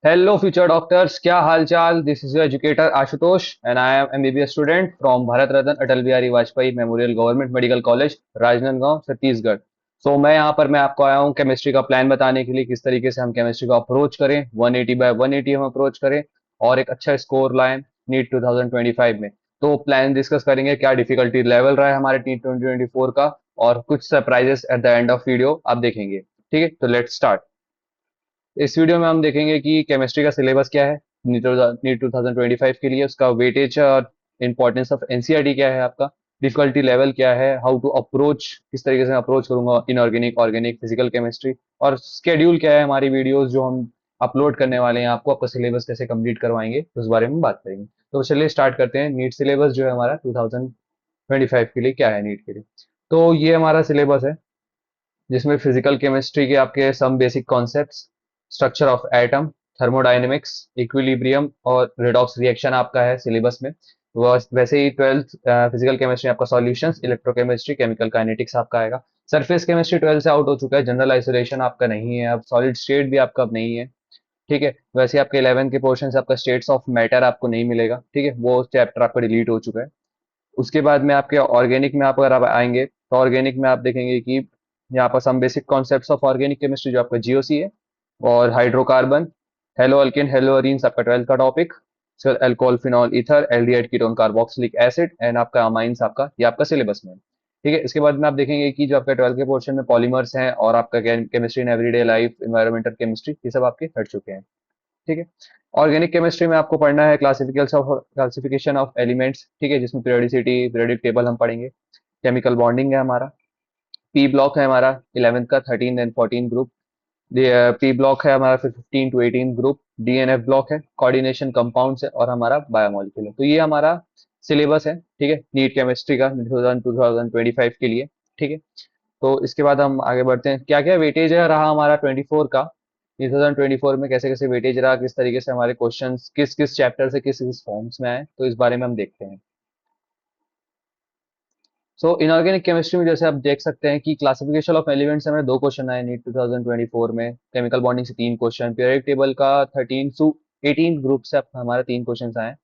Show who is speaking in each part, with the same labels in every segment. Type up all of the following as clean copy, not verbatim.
Speaker 1: Hello, future doctors. क्या हाल चाल? This is your educator Ashutosh, and I am MBBS student from Bharat Ratna Atal Bihari Vajpayee Memorial Government Medical College, Rajnandgaon, Chhattisgarh. मैं आपको आया हूँ chemistry का plan बताने के लिए, किस तरीके से हम केमिस्ट्री को अप्रोच करें, 180 बाय 180 हम अप्रोच करें और एक अच्छा स्कोर लाएं नीट 2025 में। तो प्लान डिस्कस करेंगे, क्या डिफिकल्टी लेवल रहा है हमारे नीट 2024 का, और कुछ surprises at the end of video आप देखेंगे। ठीक है, तो लेट्स स्टार्ट। इस वीडियो में हम देखेंगे कि केमिस्ट्री का सिलेबस क्या है नीट 2025 के लिए, उसका वेटेज और इंपॉर्टेंस ऑफ एनसीईआरटी क्या है, आपका डिफिकल्टी लेवल क्या है, हाउ टू अप्रोच, किस तरीके से अप्रोच करूंगा इनऑर्गेनिक, ऑर्गेनिक, फिजिकल केमिस्ट्री, और स्केड्यूल क्या है हमारी वीडियोस जो हम अपलोड करने वाले हैं आपको, आपका सिलेबस कैसे कंप्लीट करवाएंगे उस बारे में बात करेंगे। तो चलिए स्टार्ट करते हैं। नीट सिलेबस जो है हमारा 2025 के लिए क्या है नीट के लिए। तो ये हमारा सिलेबस है जिसमें फिजिकल केमिस्ट्री के आपके some basic concepts, structure of atom, thermodynamics, equilibrium और रिडॉक्स रिएक्शन आपका है सिलेबस में। वैसे ही ट्वेल्थ फिजिकल केमिस्ट्री आपका सॉल्यूशंस, इलेक्ट्रोकेमिस्ट्री, केमिकल काइनेटिक्स आपका आएगा। सरफेस केमिस्ट्री 12 से आउट हो चुका है, जनरल आइसोलेशन आपका नहीं है, अब सॉलिड स्टेट भी आपका अब नहीं है। ठीक है, वैसे आपके 11 के पोर्शन से आपका स्टेट्स ऑफ मैटर आपको नहीं मिलेगा। ठीक है, वो चैप्टर आपका डिलीट हो चुका है। उसके बाद में आपके ऑर्गेनिक में आप अगर आप आएंगे तो ऑर्गेनिक में आप देखेंगे कि यहाँ पर some basic concepts of organic chemistry जो आपका जीओसी है, और hydrocarbon, haloalkane, haloarenes आपका 12th का टॉपिक, फिर alcohol, phenol, ether, aldehyde, ketone, carboxylic acid and आपका अमाइंस आपका, ये आपका सिलेबस में है। ठीक है, इसके बाद में आप देखेंगे कि जो आपका 12th के पोर्शन में पॉलीमर्स हैं और आपका chemistry in everyday life, environmental chemistry, ये सब आपके हट चुके हैं। ठीक है, ऑर्गेनिक केमिस्ट्री में आपको पढ़ना है क्लासिफिकेशन ऑफ एलिमेंट्स। ठीक है, जिसमें पीरियोडिसिटी, पीरियोडिक टेबल हम पढ़ेंगे। केमिकल बॉन्डिंग है हमारा। पी ब्लॉक है हमारा 11th का 13 एंड 14 ग्रुप। पी ब्लॉक है हमारा फिर 15 टू 18 ग्रुप। डीएनएफ ब्लॉक है, कोऑर्डिनेशन कंपाउंड्स है, और हमारा बायोमोलिक्यूल है। तो ये हमारा सिलेबस है। ठीक है, नीट केमिस्ट्री का 2025 के लिए। ठीक है, तो इसके बाद हम आगे बढ़ते हैं, क्या क्या वेटेज है रहा हमारा 24 का, 2024 में कैसे कैसे वेटेज रहा, किस तरीके से हमारे क्वेश्चंस किस किस चैप्टर से किस किस फॉर्म्स में आए, तो इस बारे में हम देखते हैं। सो इनऑर्गेनिक केमिस्ट्री में जैसे आप देख सकते हैं कि क्लासिफिकेशन ऑफ एलिमेंट्स में दो क्वेश्चन आए नीट 2024 में, केमिकल बॉन्डिंग से तीन क्वेश्चन, पीरियोडिक टेबल का 13 टू 18 ग्रुप से हमारे तीन क्वेश्चन आए,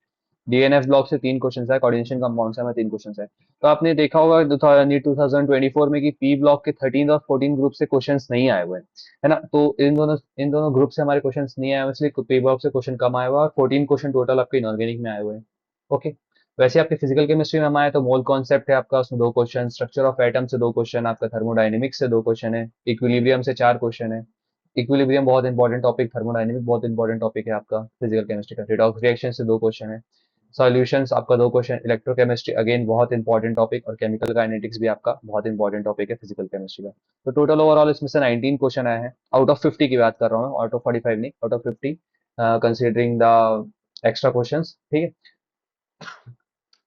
Speaker 1: डीएनएफ ब्लॉक से तीन क्वेश्चन है, कोऑर्डिनेशन कंपाउंड से हमें तीन क्वेश्चन है। तो आपने देखा होगा नीट 2024 में कि पी ब्लॉक के 13 और 14 ग्रुप से क्वेश्चंस नहीं आए हुए हैं, है ना। तो इन दोनों ग्रुप से हमारे क्वेश्चंस नहीं आए हुए, इसलिए पी ब्लॉक से क्वेश्चन कम आए हुए हैं, और 14 क्वेश्चन टोटल आपके इनऑर्गेनिक में आए हुए हैं। ओके, वैसे आपके फिजिकल केमिस्ट्री में हम आए तो मोल कॉन्सेप्ट है आपका, उसमें दो क्वेश्चन, स्ट्रक्चर ऑफ एटम से दो क्वेश्चन, आपका थर्मोडायनेमिक्स से दो क्वेश्चन है, इक्विलिब्रियम से चार क्वेश्चन है। इक्विलिब्रियम बहुत इंपॉर्टेंट टॉपिक, थर्मोडायनेमिक बहुत इंपॉर्टेंट टॉपिक है आपका फिजिकल केमिस्ट्री का। रिडॉक्स रिएक्शन से दो क्वेश्चन है। सॉल्यूशंस आपका दो क्वेश्चन, इलेक्ट्रोकेमिस्ट्री अगेन बहुत इंपॉर्टेंट टॉपिक, और केमिकल काइनेटिक्स भी आपका बहुत इंपॉर्टेंट टॉपिक है फिजिकल केमिस्ट्री का। तो टोटल ओवरऑल इसमें से 19 क्वेश्चन आए हैं, आउट ऑफ 50 की बात कर रहा हूँ, आउट ऑफ 45 नहीं, out of 50, considering the extra question. ठीक है,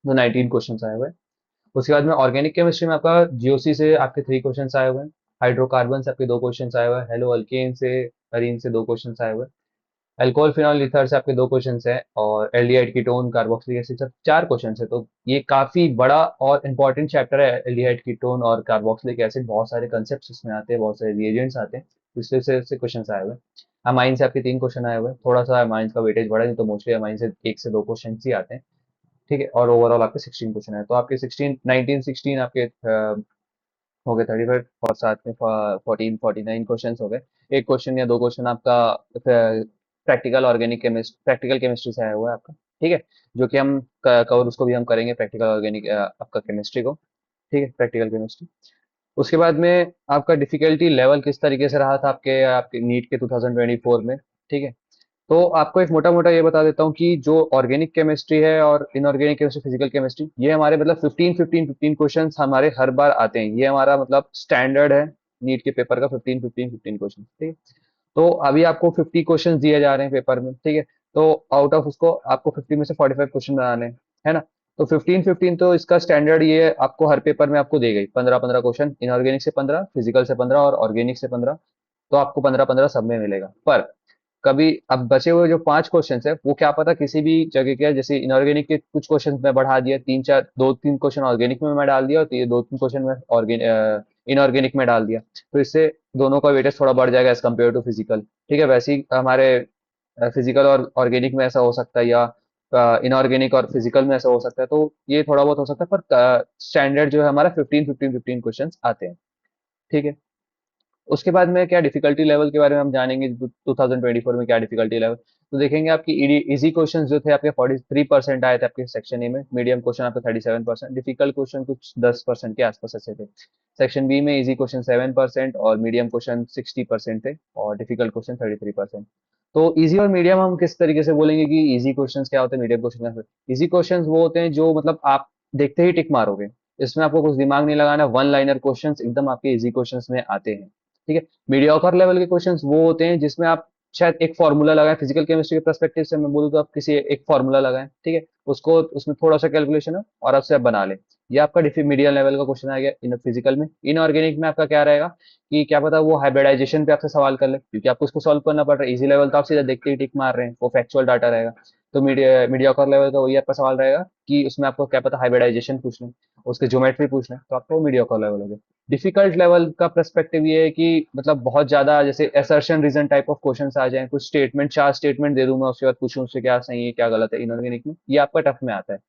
Speaker 1: तो 19 क्वेश्चन आए हुए हैं। उसके बाद में ऑर्गेनिक केमिस्ट्री में आपका जीओसी से आपके थ्री क्वेश्चन आए हुए हैं, हाइड्रोकार्बन से आपके दो क्वेश्चन आए हुए हैं, हेलो अल्केन से, अरीन से दो क्वेश्चन आए हुए हैं, अल्कोहल फिनॉल ईथर से आपके दो क्वेश्चंस हैं, और एल्डिहाइड कीटोन, कार्बोक्सिलिक एसिड से चार क्वेश्चंस है। तो ये काफी बड़ा और इंपॉर्टेंट चैप्टर है। एल्डिहाइड कीटोन और कार्बोक्सिलिक एसिड, बहुत सारे कंसेप्ट इसमें आते हैं, बहुत सारे रिएजेंट्स आते हैं, तो इससे क्वेश्चन आए हुए हैं। अमाइन से आपके तीन क्वेश्चन आए हुए हैं, थोड़ा सा अमाइन का वेटेज बढ़ा है, नहीं तो मोस्टली अमाइन से एक से दो क्वेश्चन ही आते हैं। ठीक है, और ओवरऑल आपके 16 क्वेश्चन है, तो आपके 16 19 16 आपके हो गए 35, और साथ में 14 49 क्वेश्चन हो गए। एक क्वेश्चन या दो क्वेश्चन आपका प्रैक्टिकल केमिस्ट्री से आया हुआ है आपका। ठीक है, जो कि हम कवर उसको भी हम करेंगे, प्रैक्टिकल ऑर्गेनिक आपका केमिस्ट्री को। ठीक है, प्रैक्टिकल केमिस्ट्री। उसके बाद में आपका डिफिकल्टी लेवल किस तरीके से रहा था आपके आपके नीट के 2024 में। ठीक है, तो आपको एक मोटा मोटा ये बता देता हूँ कि जो ऑर्गेनिक केमिस्ट्री है और इनऑर्गेनिक केमिस्ट्री, फिजिकल केमिस्ट्री, ये हमारे मतलब 15 क्वेश्चन हमारे हर बार आते हैं, ये हमारा मतलब स्टैंडर्ड है नीट के पेपर का, 15 क्वेश्चन। ठीक है, तो अभी आपको 50 क्वेश्चन दिए जा रहे हैं पेपर में। ठीक है, तो आउट ऑफ उसको आपको 50 में से 45 क्वेश्चन बनाने हैं, है ना। तो 15 तो इसका स्टैंडर्ड ये आपको हर पेपर में आपको देगा ही, 15 क्वेश्चन, इनऑर्गेनिक से 15, फिजिकल से 15 और ऑर्गेनिक से 15। तो आपको 15 सब में मिलेगा। पर कभी अब बचे हुए जो पांच क्वेश्चन है, वो क्या पता किसी भी जगह के, जैसे इनऑर्गेनिक के कुछ क्वेश्चन में बढ़ा दिया, तीन चार, दो तीन क्वेश्चन ऑर्गेनिक में मैं डाल दिया, और ये दो तीन क्वेश्चन में इनऑर्गेनिक में डाल दिया, तो इससे दोनों का वेटेज थोड़ा बढ़ जाएगा एज कम्पेयर टू फिजिकल। ठीक है, वैसे ही हमारे फिजिकल और ऑर्गेनिक में ऐसा हो सकता है, या इनऑर्गेनिक और फिजिकल में ऐसा हो सकता है, तो ये थोड़ा बहुत हो सकता है, पर स्टैंडर्ड जो है हमारा 15 क्वेश्चंस आते हैं। ठीक है। उसके बाद में क्या डिफिकल्टी लेवल के बारे में हम जानेंगे, 2024 में क्या डिफिकल्टी लेवल। तो देखेंगे आपकी इजी क्वेश्चन जो थे आपके 43% आए थे आपके सेक्शन ए में, मीडियम क्वेश्चन आपके 37%, डिफिकल्ट क्वेश्चन कुछ 10% के आसपास ऐसे थे। सेक्शन बी में इजी क्वेश्चन 7% और मीडियम क्वेश्चन 60% थे, और डिफिकल्ट क्वेश्चन 33%। तो इजी और मीडियम हम किस तरीके से बोलेंगे कि इजी क्वेश्चंस क्या होते हैं, मीडियम क्वेश्चन क्या होते हैं। इजी क्वेश्चंस वो होते हैं जो मतलब आप देखते ही टिक मारोगे, इसमें आपको कुछ दिमाग नहीं लगाना, वन लाइनर क्वेश्चंस एकदम आपके इजी क्वेश्चंस में आते हैं। ठीक है। मीडियोकर लेवल के क्वेश्चंस वो होते हैं जिसमें आप शायद एक फॉर्मूला लगाएं, फिजिकल केमिस्ट्री के पर्सपेक्टिव से मैं बोलूँ तो आप किसी एक फॉर्मूला लगाएं, ठीक है, उसको उसमें थोड़ा सा कैलकुलेशन है और आपसे आप बना लें। ये आपका मीडियम लेवल का क्वेश्चन आ गया इन फिजिकल में। इनऑर्गेनिक में आपका क्या रहेगा कि क्या पता वो हाइब्रिडाइजेशन पे आपसे सवाल कर ले, क्योंकि आपको उसको सॉल्व करना पड़ रहा है। इजी लेवल तो आप सीधा देखते ही टिक मार रहे हैं, वो फैक्चुअल डाटा रहेगा। तो मीडियोकर लेवल का वही आपका सवाल रहेगा कि उसमें आपको क्या पता हाइब्रिडाइजेशन पूछ लें, उसके ज्योमेट्री पूछ लें, तो आपको मीडियोकर लेवल हो गया। डिफिकल्ट लेवल का पर्सपेक्टिव ये है कि मतलब बहुत ज्यादा जैसे assertion reason type of questions आ जाएं, कुछ स्टेटमेंट, 4 स्टेटमेंट दे दूं मैं, उसके बाद पूछूं उससे क्या सही है क्या गलत है। इनऑर्गेनिक में ये आपका टफ में आता है।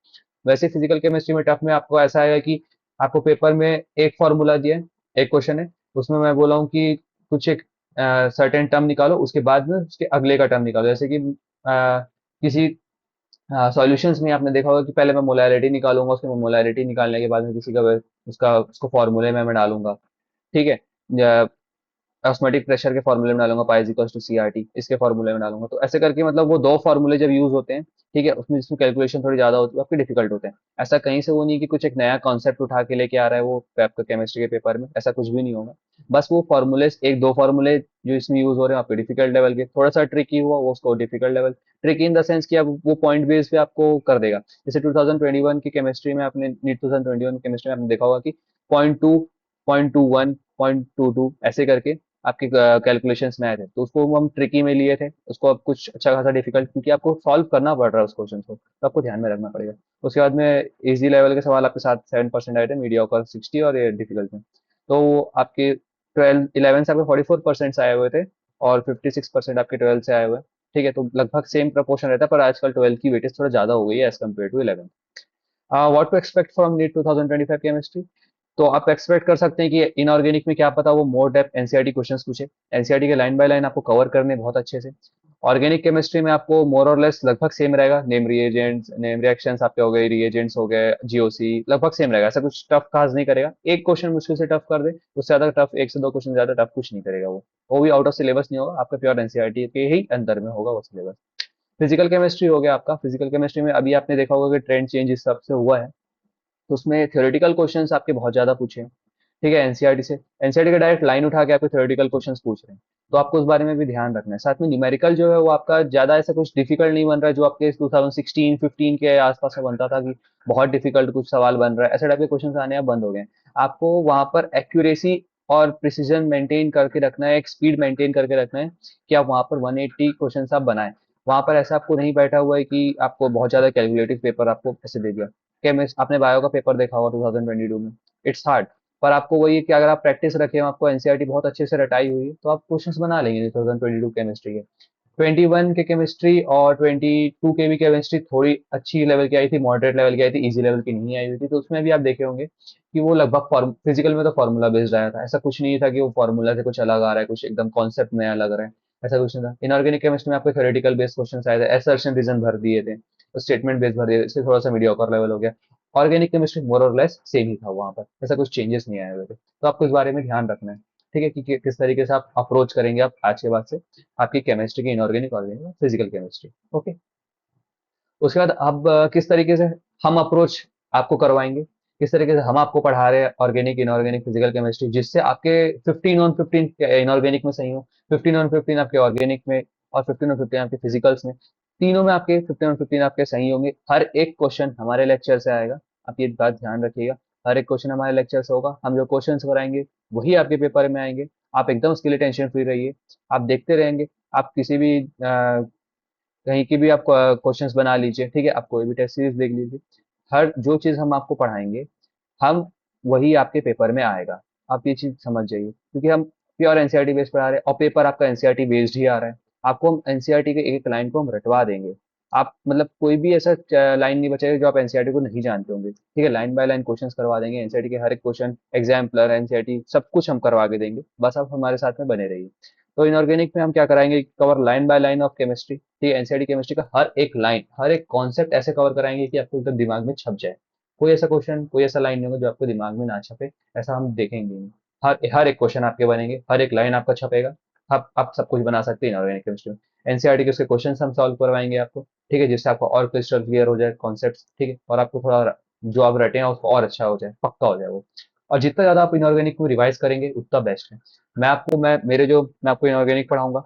Speaker 1: वैसे फिजिकल केमिस्ट्री में टफ में आपको ऐसा आएगा कि आपको पेपर में एक फॉर्मूला दिया है, एक क्वेश्चन है, उसमें मैं बोला हूँ कि कुछ एक सर्टेन टर्म निकालो, उसके बाद में उसके अगले का टर्म निकालो। जैसे कि किसी सॉल्यूशंस में आपने देखा होगा कि पहले मैं मोलैरिटी निकालूंगा, उसके मोलैरिटी निकालने के बाद में किसी का उसका उसको फॉर्मूले में मैं डालूंगा। ठीक है। ऑस्मोटिक प्रेशर के फॉर्मूले में डालूंगा, pi equals to C R T, इसके फॉर्मूले में डालूंगा। तो ऐसे करके मतलब वो दो फॉर्मूले जब यूज होते हैं, ठीक है, उसमें जिसमें कैलकुलेशन थोड़ी ज्यादा होती है, आपके डिफिकल्ट होते हैं। ऐसा कहीं से वो नहीं कि कुछ एक नया कॉन्सेप्ट उठा के लेके आ रहा है वो आपका केमिस्ट्री के पेपर में, ऐसा कुछ भी नहीं होगा। बस वो फॉर्मूले, एक दो फॉर्मूले जो इसमें यूज हो रहे हैं आपके डिफिकल्ट लेवल के, थोड़ा सा ट्रिकी हुआ वो उसको difficult level. Tricky in the sense कि अब वो पॉइंट बेस पे आपको कर देगा। जैसे 2021 की केमिस्ट्री में आपने, नीट 2021 केमिस्ट्री में आपने देखा होगा कि 0.2, 0.21, 0.22 ऐसे करके आपके कैलकुलेशंस में आए थे, तो उसको हम ट्रिकी में लिए थे, उसको अब कुछ अच्छा खासा डिफिकल्ट, क्योंकि आपको सॉल्व करना पड़ रहा है उस क्वेश्चन को, तो आपको ध्यान में रखना पड़ेगा। उसके बाद में इजी लेवल के सवाल आपके साथ 7% आए थे, मीडियोकर 60, और ये डिफिकल्ट में तो आपके 12 11 से आपके 44% आए हुए थे, और 56% आपके 12 से आए हुए हैं। ठीक है, तो लगभग सेम प्रपोर्शन रहता है, पर आजकल 12 की वेटेज थोड़ा ज्यादा हो गई है as compare to 11। What to expect from NEET 2025 chemistry. तो आप एक्सपेक्ट कर सकते हैं कि इनऑर्गेनिक में क्या पता वो मोर डेप्थ एनसीईआरटी क्वेश्चंस पूछे, एनसीईआरटी के लाइन बाय लाइन आपको कवर करने बहुत अच्छे से। ऑर्गेनिक केमिस्ट्री में आपको मोर और लेस लगभग सेम रहेगा, नेम रिएजेंट्स, नेम रिएक्शंस आपके हो गए, रिएजेंट्स हो गए, जीओसी लगभग सेम रहेगा, ऐसा कुछ टफ खास नहीं करेगा। एक क्वेश्चन मुश्किल से टफ कर दे, उससे ज्यादा टफ, एक से दो क्वेश्चन ज्यादा टफ कुछ नहीं करेगा वो भी आउट ऑफ सिलेबस नहीं होगा आपका, प्योर एनसीईआरटी के ही अंदर में होगा वो सिलेबस। फिजिकल केमिस्ट्री हो गया आपका। फिजिकल केमिस्ट्री में अभी आपने देखा होगा कि ट्रेंड चेंज इस हिसाब से हुआ है, तो उसमें थ्योरेटिकल क्वेश्चंस आपके बहुत ज्यादा पूछे हैं। ठीक है, एनसीईआरटी से, एनसीईआरटी का डायरेक्ट लाइन उठा के आपके थ्योरेटिकल क्वेश्चंस पूछ रहे हैं, तो आपको उस बारे में भी ध्यान रखना है। साथ में न्यूमेरिकल जो है वो आपका ज्यादा ऐसा कुछ डिफिकल्ट नहीं बन रहा है, जो आपके 2016-15 के आसपास में बनता था कि बहुत डिफिकल्ट कुछ सवाल बन रहा है, ऐसे टाइप के क्वेश्चन आने अब बंद हो गए हैं। आपको वहां पर एक्यूरेसी और प्रिसीजन मेंटेन करके रखना है, एक स्पीड मेंटेन करके रखना है कि आप वहां पर 180 क्वेश्चन आप बनाएं। वहां पर ऐसा आपको नहीं बैठा हुआ है कि आपको बहुत ज्यादा कैलकुलेटिव पेपर आपको ऐसे दे दिया। केमिस्ट आपने बायो का पेपर देखा होगा 2022 में, इट्स हार्ड, पर आपको वही है कि अगर आप प्रैक्टिस रखें, आपको एनसीईआरटी बहुत अच्छे से रटाई हुई है, तो आप क्वेश्चंस बना लेंगे 2022 केमिस्ट्री के। 21 के केमिस्ट्री और 22 के भी केमिस्ट्री थोड़ी अच्छी लेवल की आई थी, मॉडरेट लेवल की आई थी, इजी लेवल की नहीं आई हुई थी, तो उसमें भी आप देखे होंगे कि वो लगभग फॉर्म, फिजिकल में तो फॉर्मूला बेस्ड आया था, ऐसा कुछ नहीं था कि वो फॉर्मूला से कुछ अलग आ रहा है, कुछ एकदम कॉन्सेप्ट नया लग रहा है, ऐसा कुछ नहीं था। इनऑर्गेनिक केमिस्ट्री में आपको थ्योरेटिकल बेस्ड क्वेश्चन आए थे, असर्शन रीजन भर दिए थे, स्टेटमेंट बेस्ड भर दिए थे, इससे थोड़ा सा मीडियोकर लेवल हो गया। ऑर्गेनिक केमिस्ट्री मोर और लेस सेम ही था, वहां पर ऐसा कुछ चेंजेस नहीं आए हुए थे, तो आपको इस बारे में ध्यान रखना है। ठीक है, कि किस तरीके से आप अप्रोच करेंगे आप आज के बाद से आपकी केमिस्ट्री की, inorganic, organic, physical chemistry. Okay. उसके बाद अब किस तरीके से हम अप्रोच आपको करवाएंगे, किस तरीके से हम आपको पढ़ा रहे हैं ऑर्गेनिक, इनऑर्गेनिक, फिजिकल केमिस्ट्री, जिससे आपके 15 on 15 इनऑर्गेनिक में सही हो, 15 on 15 आपके ऑर्गेनिक में, और 15 on 15 आपके फिजिकल्स में, तीनों में आपके 15 on 15 आपके सही होंगे। हर एक क्वेश्चन हमारे लेक्चर से आएगा, आप ये बात ध्यान रखिएगा। हर एक क्वेश्चन हमारे लेक्चर से होगा, हम जो क्वेश्चन कराएंगे वही आपके पेपर में आएंगे। आप एकदम उसके लिए टेंशन फ्री रहिए, आप देखते रहेंगे। आप किसी भी कहीं की भी आप क्वेश्चंस बना लीजिए, ठीक है, आप कोई भी टेस्ट सीरीज देख लीजिए, हर जो चीज हम आपको पढ़ाएंगे, हम वही आपके पेपर में आएगा। आप ये चीज समझ जाइए, क्योंकि हम प्योर एनसीईआरटी बेस्ड पढ़ा रहे हैं, और पेपर आपका एनसीईआरटी बेस्ड ही आ रहा है। आपको हम एनसीईआरटी के एक एक लाइन को हम रटवा देंगे। आप मतलब कोई भी ऐसा लाइन नहीं बचेगा जो आप एनसीईआरटी को नहीं जानते होंगे, ठीक है। लाइन बाय लाइन क्वेश्चंस करवा देंगे, एनसीईआरटी के हर एक क्वेश्चन, एग्जाम्पलर, एनसीईआरटी सब कुछ हम करवा के देंगे, बस आप हमारे साथ में बने रहिए। तो इनऑर्गेनिक में हम क्या कराएंगे, cover line by line of chemistry, ठीक है। एनसीईआरटी केमिस्ट्री का हर एक लाइन, हर एक कॉन्सेप्ट ऐसे कवर कराएंगे कि आपको एकदम दिमाग में छप जाए। कोई ऐसा क्वेश्चन, कोई ऐसा लाइन नहीं होगा जो आपको दिमाग में ना छपे, ऐसा हम देखेंगे नहीं। हर हर एक क्वेश्चन आपके बनेंगे, हर एक लाइन आपका छपेगा। आप सब कुछ बना सकते हैं इनऑर्गेनिक केमिस्ट्री में। एनसीईआरटी के उसके क्वेश्चन हम सॉल्व करवाएंगे आपको, ठीक है, जिससे आपको और क्रिस्टल क्लियर हो जाए कॉन्सेप्ट, ठीक है, और आपको थोड़ा जो आप रटे हैं उसको और अच्छा हो जाए, पक्का हो जाए वो। और जितना ज्यादा आप इनऑर्गेनिक को रिवाइज करेंगे उतना बेस्ट है। मैं आपको इनऑर्गेनिक पढ़ाऊंगा।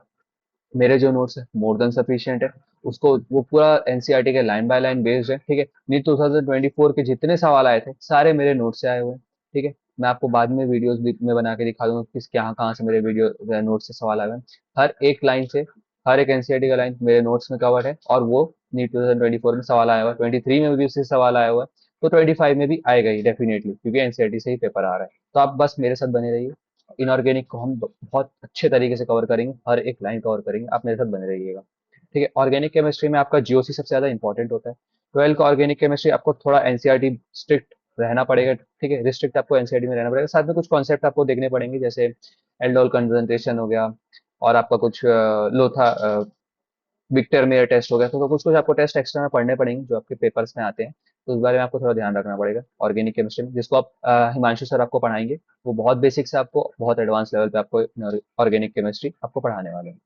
Speaker 1: मेरे जो नोट्स है मोर देन सफिशिएंट है। उसको वो पूरा एनसीईआरटी के लाइन बाय लाइन बेस्ड है, ठीक है। नीट 2024 के जितने सवाल आए थे सारे मेरे नोट से आए हुए हैं, ठीक है। मैं आपको बाद में वीडियोस भी में बना के दिखा दूंगा किस कहाँ कहाँ से मेरे वीडियो नोट से सवाल आए हुए हैं। हर एक लाइन से, हर एक एनसीईआरटी का लाइन मेरे नोट्स में कवर्ड है, और वो नीट 2024 में सवाल आया हुआ है, 23 में भी उससे सवाल आया हुआ है, तो 25 में भी आएगा ही डेफिनेटली, क्योंकि एनसीईआरटी से ही पेपर आ रहा है। तो आप बस मेरे साथ बने रहिए। इनऑर्गेनिक को हम बहुत अच्छे तरीके से कवर करेंगे, हर एक लाइन कवर करेंगे, आप मेरे साथ बने रहिएगा, ठीक है। ऑर्गेनिक केमिस्ट्री में आपका जीओसी सबसे ज्यादा इंपॉर्टेंट होता है। 12 का ऑर्गेनिक केमिस्ट्री आपको थोड़ा एनसीईआरटी स्ट्रिक्ट रहना पड़ेगा, ठीक है, रिस्ट्रिक्ट आपको एनसीईआरटी में रहना पड़ेगा। साथ में कुछ कॉन्सेप्ट आपको देखने पड़ेंगे, जैसे एल्डोल कंसंट्रेशन हो गया, और आपका कुछ लोथा विक्टर मेयर टेस्ट हो गया, तो कुछ कुछ आपको टेस्ट एक्स्ट्रा में पढ़ने पड़ेंगे जो आपके पेपर्स में आते हैं। तो उस बारे में आपको थोड़ा ध्यान रखना पड़ेगा ऑर्गेनिक केमिस्ट्री में, जिसको आप हिमांशु सर आपको पढ़ाएंगे। वो बहुत बेसिक से आपको बहुत एडवांस लेवल पे आपको ऑर्गेनिक केमिस्ट्री आपको पढ़ाने वाले हैं।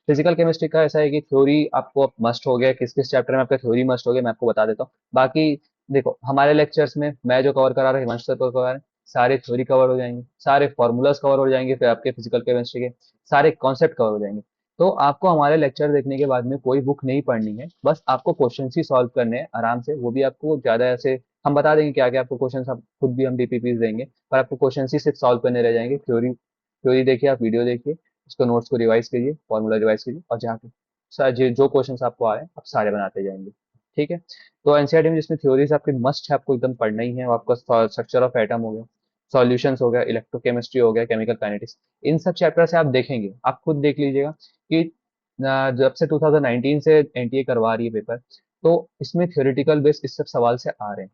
Speaker 1: फिजिकल केमिस्ट्री का ऐसा है कि थ्योरी आपको मस्ट हो गया, किस किस चैप्टर में आपका थ्योरी मस्ट हो गया मैं आपको बता देता हूँ। बाकी देखो हमारे लेक्चर्स में मैं जो कवर करा रहा हूँ, हिमांशु सर को कवर है, सारे थ्योरी कवर हो जाएंगे, सारे फॉर्मूलाज कवर हो जाएंगे, फिर आपके फिजिकल केमिस्ट्री के सारे कॉन्सेप्ट कवर हो जाएंगे। तो आपको हमारे लेक्चर देखने के बाद में कोई बुक नहीं पढ़नी है, बस आपको क्वेश्चन ही सॉल्व करने हैं आराम से। वो भी आपको ज्यादा ऐसे हम बता देंगे क्या क्या आपको क्वेश्चन, आप खुद भी हम डीपीपीस देंगे, पर आपको क्वेश्चन ही सिर्फ सॉल्व करने रह जाएंगे। थ्योरी थ्योरी देखिए, आप वीडियो देखिए, उसको नोट्स को रिवाइज कीजिए, फॉर्मूला रिवाइज कीजिए, और जहाँ जो क्वेश्चन आपको आ रहे हैं आप सारे बनाते जाएंगे, ठीक है। तो एनसीईआरटी में जिसमें थ्योरीज आपकी मस्ट है, आपको एकदम पढ़ना ही है, वो आपका स्ट्रक्चर ऑफ एटम हो गया, सॉल्यूशंस हो गया, इलेक्ट्रोकेमिस्ट्री हो गया, केमिकल काइनेटिक्स, इन सब चैप्टर से आप देखेंगे, आप खुद देख लीजिएगा कि जब से 2019 से एनटीए करवा रही है पेपर, तो इसमें थ्योरेटिकल बेस इस सब सवाल से आ रहे हैं।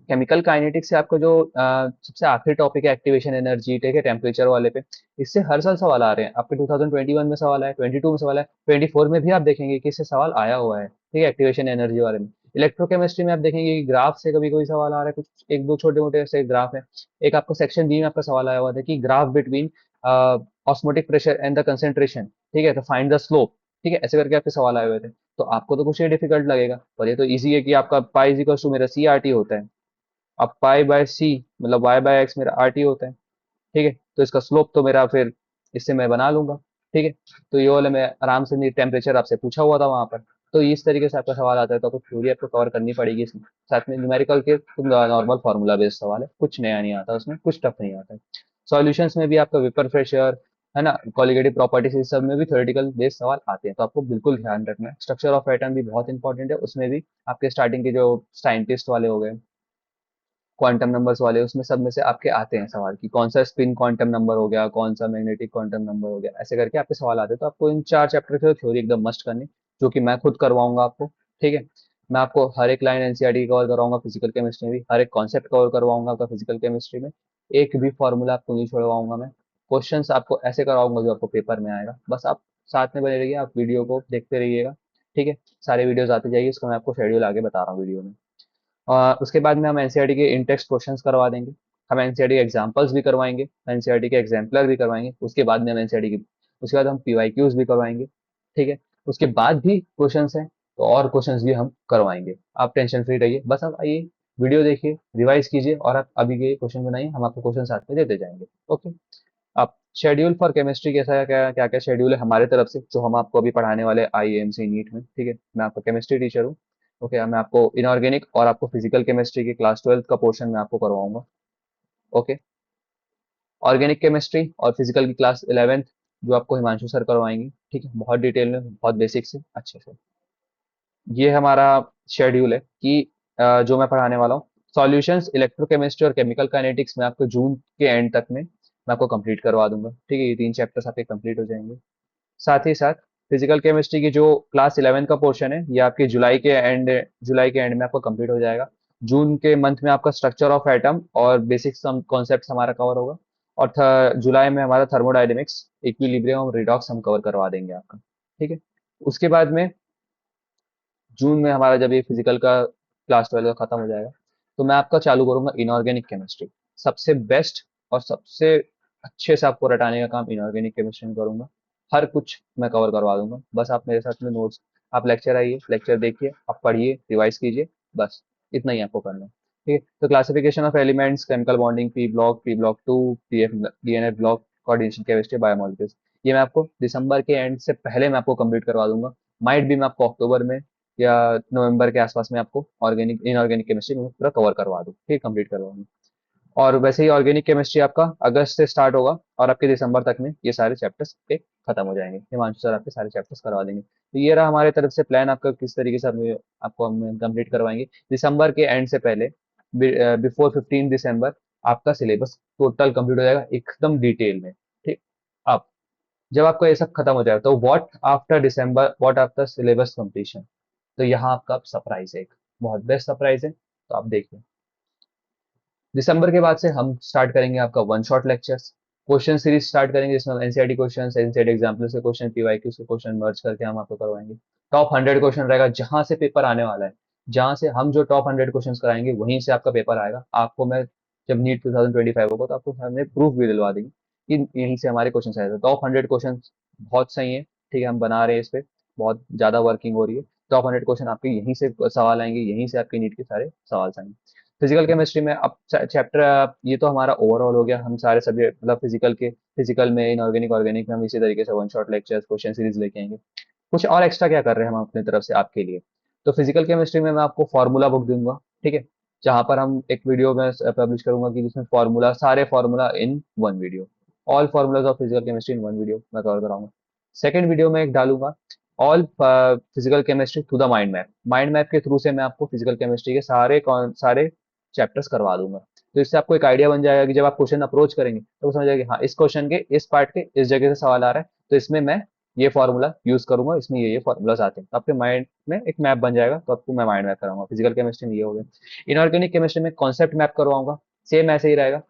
Speaker 1: केमिकल काइनेटिक्स से आपको जो सबसे आखिरी टॉपिक है एक्टिवेशन एनर्जी, ठीक है, टेम्परेचर वाले पे, इससे हर साल सवाल आ रहे हैं। आपके 2021 में सवाल आया, 22 में सवाल आया, 24 में भी आप देखेंगे कि इससे सवाल आया हुआ है, ठीक है, एक्टिवेशन एनर्जी वाले में। इलेक्ट्रोकेमिस्ट्री में आप देखेंगे कि ग्राफ से कभी कोई सवाल आ रहा है, कुछ एक दो छोटे मोटे ऐसे ग्राफ है। एक आपको सेक्शन बी में आपका सवाल आया हुआ था कि graph between osmotic pressure and the concentration, ठीक है, तो फाइंड द स्लोप, ठीक है, ऐसे करके आपके सवाल आए हुए थे। तो आपको तो कुछ ये डिफिकल्ट लगेगा, पर ये तो इजी है कि आपका पाई इज इक्वल टू मेरा सी आर टी होता है। अब पाई बाय सी मतलब वाई बाय एक्स मेरा आर टी होता है, ठीक है। तो इसका स्लोप तो मेरा फिर इससे मैं बना लूंगा, ठीक है। तो ये वाला मैं आराम से, टेम्परेचर आपसे पूछा हुआ था वहां पर, तो इस तरीके से आपका सवाल आता है, तो आपको थ्योरी आपको कवर करनी पड़ेगी इसमें। साथ में न्यूमेरिकल के नॉर्मल फार्मूला बेस्ड सवाल है, कुछ नया नहीं आता उसमें, कुछ टफ नहीं आता है। सॉल्यूशंस में भी आपका वेपर प्रेशर है ना, कॉलिगेटिव प्रॉपर्टीज, इस सब में भी थ्योरेटिकल बेस्ड सवाल आते हैं, तो आपको बिल्कुल ध्यान रखना है। स्ट्रक्चर ऑफ एटम भी बहुत इंपॉर्टेंट है, उसमें भी आपके स्टार्टिंग के जो साइंटिस्ट वाले हो गए, क्वांटम नंबर्स वाले, उसमें सब में से आपके आते हैं सवाल कि कौन सा स्पिन क्वांटम नंबर हो गया, कौन सा मैग्नेटिक क्वांटम नंबर हो गया, ऐसे करके आपके सवाल आते हैं। तो आपको इन 4 चैप्टर की थ्योरी एकदम मस्ट करनी, जो कि मैं खुद करवाऊंगा आपको, ठीक है। मैं आपको हर एक लाइन एनसीईआरटी कवर करवाऊंगा, फिजिकल केमिस्ट्री में भी हर एक कॉन्सेप्ट कवर करवाऊंगा आपका फिजिकल केमिस्ट्री में। एक भी फॉर्मूला आपको नहीं छोड़वाऊंगा मैं। क्वेश्चंस आपको ऐसे करवाऊंगा जो आपको पेपर में आएगा, बस आप साथ में बने रहिए, आप वीडियो को देखते रहिएगा, ठीक है। सारे वीडियोस आते जाइए, इसका मैं आपको शेड्यूल आगे बता रहा हूँ वीडियो में। उसके बाद में हम एनसीईआरटी के इन टेक्स्ट क्वेश्चंस करवा देंगे। हम एनसीईआरटी के एग्जाम्पल्स भी करवाएंगे, एनसीईआरटी के एग्जाम्पलर भी करवाएंगे। उसके बाद में हम एनसीईआरटी की उसके बाद हम पीवाईक्यूज भी करवाएंगे, ठीक है। उसके बाद भी क्वेश्चंस हैं, तो और क्वेश्चंस भी हम करवाएंगे। आप टेंशन फ्री रहिए, बस आप आइए, वीडियो देखिए, रिवाइज कीजिए, और आप अभी के क्वेश्चन बनाइए, हम आपको क्वेश्चन साथ में देते जाएंगे, ओके। अब शेड्यूल फॉर केमिस्ट्री कैसा है, क्या क्या क्या शेड्यूल है हमारे तरफ से, जो हम आपको अभी पढ़ाने वाले आईएमसी नीट में, ठीक है। मैं आपका केमिस्ट्री टीचर हूँ, ओके। मैं आपको इनऑर्गेनिक और आपको फिजिकल केमिस्ट्री की क्लास 12 का पोर्शन मैं आपको करवाऊंगा, ओके। ऑर्गेनिक केमिस्ट्री और फिजिकल की क्लास 11th जो आपको हिमांशु सर करवाएंगे, ठीक है, बहुत डिटेल में, बहुत बेसिक से, अच्छे से। ये हमारा शेड्यूल है कि जो मैं पढ़ाने वाला हूँ, सॉल्यूशंस, इलेक्ट्रोकेमिस्ट्री और केमिकल काइनेटिक्स में आपको जून के एंड तक में मैं आपको कंप्लीट करवा दूंगा, ठीक है। ये 3 चैप्टर्स आपके कंप्लीट हो जाएंगे। साथ ही साथ फिजिकल केमिस्ट्री की जो क्लास 11 का पोर्शन है ये आपके जुलाई के एंड में आपको कंप्लीट हो जाएगा। जून के मंथ में आपका स्ट्रक्चर ऑफ एटम और बेसिक सम कॉन्सेप्ट्स हमारा कवर होगा। और जुलाई में हमारा थर्मोडायनेमिक्स, इक्विलिब्रियम और रिडॉक्स हम कवर करवा देंगे आपका। ठीक है। उसके बाद में जून में हमारा जब ये फिजिकल का क्लास 12 का खत्म हो जाएगा, तो मैं आपका चालू करूंगा इनऑर्गेनिक केमिस्ट्री। सबसे बेस्ट और सबसे अच्छे से आपको रटाने का काम इनऑर्गेनिक केमिस्ट्री में करूंगा। हर कुछ मैं कवर करवा दूंगा, बस आप मेरे साथ में नोट्स, आप लेक्चर आइए, लेक्चर देखिए, आप पढ़िए, रिवाइज कीजिए, बस इतना ही आपको करना है। ठीक है। तो classification of elements, chemical bonding, P block two, DNA block, coordination chemistry, biomolecules, ये मैं आपको दिसंबर के एंड से पहले मैं आपको कंप्लीट करवा दूंगा। माइट भी मैं आपको अक्टूबर में या नवंबर के आसपास में आपको ऑर्गेनिक इनऑर्गेनिक केमिस्ट्री में पूरा कवर करवा दूँ, ठीक, कंप्लीट करवा दूँ। और वैसे ही ऑर्गेनिक केमिस्ट्री आपका अगस्त से स्टार्ट होगा और आपके दिसंबर तक में ये सारे चैप्टर्स के खत्म हो जाएंगे। हिमांशु सर आपके सारे चैप्टर्स करवा देंगे। तो ये रहा हमारे तरफ से प्लान, आपका किस तरीके से आपको हम कंप्लीट करवाएंगे दिसंबर के एंड से पहले। बिफोर 15 दिसंबर आपका सिलेबस टोटल कंप्लीट हो जाएगा एकदम डिटेल में। ठीक। अब जब आपको ये सब खत्म हो जाएगा तो व्हाट आफ्टर सिलेबस कंप्लीशन, तो यहाँ आपका सरप्राइज है, एक बहुत बेस्ट सरप्राइज है, तो आप देखिए। दिसंबर के बाद से हम स्टार्ट करेंगे आपका one shot lectures, question series start करेंगे जिसमें एनसीईआरटी क्वेश्चन, एनसीईआरटी एग्जाम्पल से क्वेश्चन, पीवाईक्यू से क्वेश्चन मर्ज करके हम आपको करवाएंगे। टॉप 100 क्वेश्चन रहेगा, जहां से पेपर आने वाला है, जहां से हम जो टॉप 100 क्वेश्चन कराएंगे वहीं से आपका पेपर आएगा। आपको मैं जब नीट 2025 होगा तो आपको हमने प्रूफ भी दिलवा देंगे कि यहीं से हमारे क्वेश्चन आए थे। टॉप 100 क्वेश्चन बहुत सही है, ठीक है, हम बना रहे हैं इस पे, बहुत ज्यादा वर्किंग हो रही है। टॉप 100 क्वेश्चन आपके यहीं से सवाल आएंगे, यहीं से आपके नीट के सारे सवाल आएंगे। फिजिकल केमिस्ट्री में अब चैप्टर, ये तो हमारा ओवरऑल हो गया, हम सारे सब्जेक्ट मतलब फिजिकल में, इनऑर्गेनिक, ऑर्गेनिक में हम इसी तरीके से one shot lectures, question series लेके आएंगे। कुछ और एक्स्ट्रा क्या कर रहे हैं हम अपनी तरफ से आपके लिए, तो फिजिकल केमिस्ट्री में मैं आपको फार्मूला बुक दूंगा, ठीक है, जहां पर हम एक वीडियो में पब्लिश करूंगा कि जिसमें सारे formula in one video, all formulas of physical chemistry in one video मैं कवर कराऊंगा। सेकंड वीडियो में एक डालूंगा all physical chemistry through the mind map. Mind map के थ्रू से मैं आपको फिजिकल केमिस्ट्री के सारे चैप्टर्स करवा दूंगा। तो इससे आपको एक आइडिया बन जाएगा कि जब आप क्वेश्चन अप्रोच करेंगे तो वो समझ जाएगा कि हाँ, इस क्वेश्चन के इस पार्ट के इस जगह से सवाल आ रहा है, तो इसमें मैं ये फॉर्मूला यूज करूंगा, इसमें ये फॉर्मूलाज आते हैं, तो आपके माइंड में एक मैप बन जाएगा। तो आपको मैं माइंड मैप कराऊंगा, फिजिकल केमिस्ट्री में ये हो गया। इनऑर्गेनिक केमिस्ट्री में कॉन्सेप्ट मैप करवाऊंगा, सेम ऐसे ही रहेगा।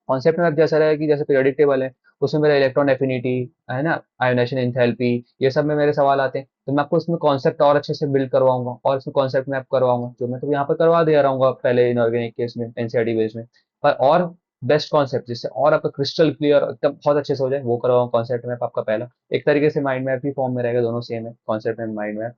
Speaker 1: कॉन्सेप्ट मैप जैसा रहेगा कि जैसे पीरियोडिक टेबल है, उसमें मेरा इलेक्ट्रॉन एफिनिटी है ना, आयोनाइजेशन एंथैल्पी, ये सब में मेरे सवाल आते हैं, तो मैं आपको इसमें कॉन्सेप्ट और अच्छे से बिल्ड करवाऊंगा और इसमें कॉन्सेप्ट मैप करवाऊंगा, जो मैं तो यहाँ पर करवा दे रहा हूँ पहले इनऑर्गेनिक केस में, एनसीईआरटी बेस में। पर और बेस्ट कॉन्सेप्ट जिससे और आपका क्रिस्टल क्लियर एकदम बहुत अच्छे से हो जाए, वो करवाऊंगा कॉन्सेप्ट मैप आपका पहला। एक तरीके से माइंड मैप की फॉर्म में रहेगा, दोनों सेम है, कॉन्सेप्ट मैप, माइंड मैप।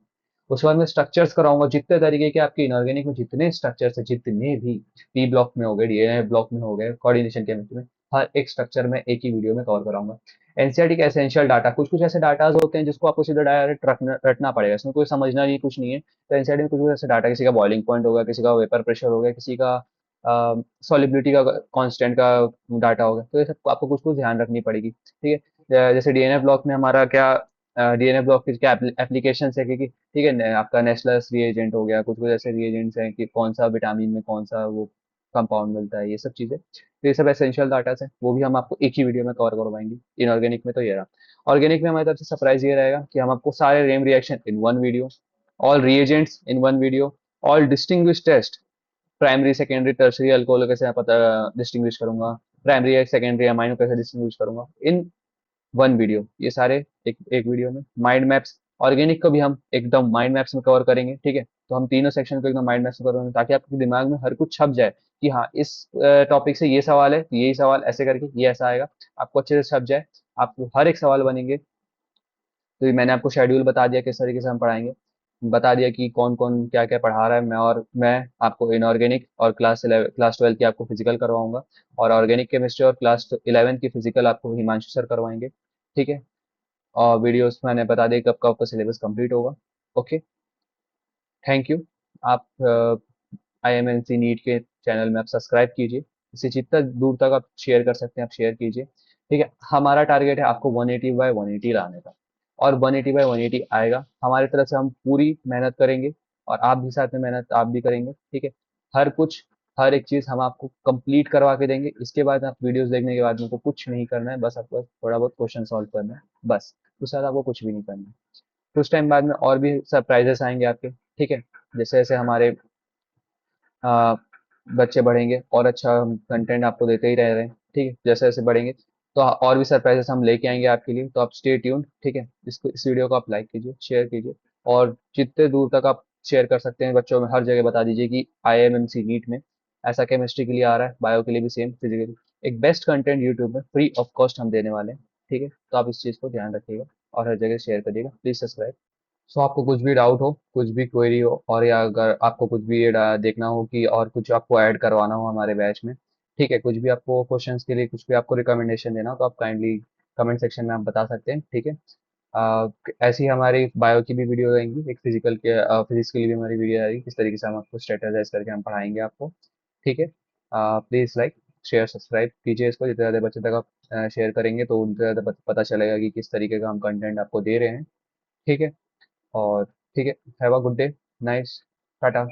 Speaker 1: उसके बाद मैं स्ट्रक्चर्स कराऊंगा, जितने तरीके के आपके इनऑर्गेनिक में जितने स्ट्रक्चर्स है, जितने भी पी ब्लॉक में हो गए, डीएनए ब्लॉक में हो गए, कोऑर्डिनेशन केमिस्ट्री में, हर एक स्ट्रक्चर में एक ही वीडियो में कवर कराऊंगा। एनसीईआरटी के एसेंशियल डाटा, कुछ कुछ ऐसे डाटाज होते हैं जिसको आपको सीधा डायरेक्ट रटना पड़ेगा, इसमें कोई समझना नहीं, कुछ नहीं है। तो एनसीईआरटी में कुछ कुछ ऐसे डाटा, किसी का बॉइलिंग पॉइंट होगा, किसी का वेपर प्रेशर हो गया, किसी का सॉलिबिलिटी का कांस्टेंट का डाटा होगा, तो ये सब आपको कुछ कुछ ध्यान रखनी पड़ेगी, ठीक है। जैसे डीएनए ब्लॉक में हमारा क्या, डीएनए ब्लॉक की क्या एप्लीकेशन है, क्योंकि ठीक है आपका नेस्लस रिएजेंट हो गया, कुछ कुछ ऐसे रिएजेंट्स हैं कि कौन सा विटामिन में कौन सा वो कंपाउंड मिलता है, ये सब चीजें, तो ये सब एसेंशियल डाटा है, वो भी हम आपको एक ही वीडियो में कवर करवाएंगे। इनऑर्गेनिक में तो ये रहा। ऑर्गेनिक में हमारी तरफ से सरप्राइज ये रहेगा कि हम आपको सारे रेम reaction in one video, all reagents in one video, all distinguish test, primary, secondary, tertiary alcohol कैसे पता डिस्टिंग्विश करूंगा, प्राइमरी या सेकेंडरी अमाइनो कैसे डिस्टिंग्विश करूंगा, इन वन वीडियो, ये सारे एक एक वीडियो में। माइंड मैप्स, ऑर्गेनिक को भी हम एकदम माइंड मैप्स में कवर करेंगे, ठीक है, तो हम तीनों सेक्शन को एकदम माइंड मैप्स में कवर करेंगे ताकि आपके दिमाग में हर कुछ छप जाए कि हाँ, इस टॉपिक से ये सवाल है, तो यही सवाल ऐसे करके ये ऐसा आएगा, आपको अच्छे से छप जाए, आपको हर एक सवाल बनेंगे। तो ये मैंने आपको शेड्यूल बता दिया किस तरीके से हम पढ़ाएंगे, बता दिया कि कौन कौन क्या क्या पढ़ा रहा है मैं, और मैं आपको इनऑर्गेनिक और क्लास 12 की आपको फिजिकल करवाऊंगा, और ऑर्गेनिक केमिस्ट्री और क्लास 11 की फिजिकल आपको हिमांशु सर करवाएंगे, ठीक है। और वीडियोस मैंने बता दिया कब कब आपका सिलेबस कंप्लीट होगा। Okay, thank you. आप IMNC नीट के चैनल में आप सब्सक्राइब कीजिए, इसे जितना दूर तक आप शेयर कर सकते हैं आप शेयर कीजिए, ठीक है। हमारा टारगेट है आपको 180 बाय 180 लाने का, और 180 बाय 180 आएगा हमारी तरफ से, हम पूरी मेहनत करेंगे, और आप भी साथ में मेहनत आप भी करेंगे, ठीक है। हर कुछ, हर एक चीज हम आपको कंप्लीट करवा के देंगे। इसके बाद आप वीडियोस देखने के बाद आपको कुछ नहीं करना है, बस आपको थोड़ा बहुत क्वेश्चन सॉल्व करना है, बस। उसके बाद आपको कुछ भी नहीं करना है। फिर उस टाइम बाद में और भी सरप्राइजेस आएंगे आपके, ठीक है। जैसे जैसे हमारे आ, बच्चे बढ़ेंगे और अच्छा कंटेंट आपको देते ही रह रहे हैं, ठीक है। जैसे जैसे बढ़ेंगे तो और भी सरप्राइजेस हम लेके आएंगे आपके लिए, तो आप स्टे ट्यून, ठीक है। इस वीडियो को आप लाइक कीजिए, शेयर कीजिए, और जितने दूर तक आप शेयर कर सकते हैं बच्चों में हर जगह बता दीजिए कि IIMMC नीट में ऐसा केमिस्ट्री के लिए आ रहा है, बायो के लिए भी सेम, फिजिकली एक बेस्ट कंटेंट यूट्यूब में फ्री ऑफ कॉस्ट हम देने वाले हैं, ठीक है। तो आप इस चीज़ को ध्यान रखिएगा और हर जगह शेयर करिएगा, प्लीज़ सब्सक्राइब। सो आपको कुछ भी डाउट हो, कुछ भी क्वेरी हो, और या अगर आपको कुछ भी ये देखना हो कि और कुछ आपको ऐड करवाना हो हमारे बैच में, ठीक है, कुछ भी आपको क्वेश्चंस के लिए कुछ भी आपको रिकमेंडेशन देना हो तो आप काइंडली कमेंट सेक्शन में आप बता सकते हैं, ठीक है। ऐसी हमारी बायो की भी वीडियो आएंगी, एक फिजिक्स के लिए भी हमारी वीडियो आएगी, किस तरीके से हम आपको स्ट्रेटेजाइज करके हम पढ़ाएंगे आपको, ठीक है। प्लीज़ लाइक शेयर सब्सक्राइब कीजिए इसको, जितने ज़्यादा बच्चे तक आप शेयर करेंगे तो उनको ज़्यादा पता चलेगा कि किस तरीके का हम कंटेंट आपको दे रहे हैं, ठीक है। और ठीक है, have a good day, nice, Tata.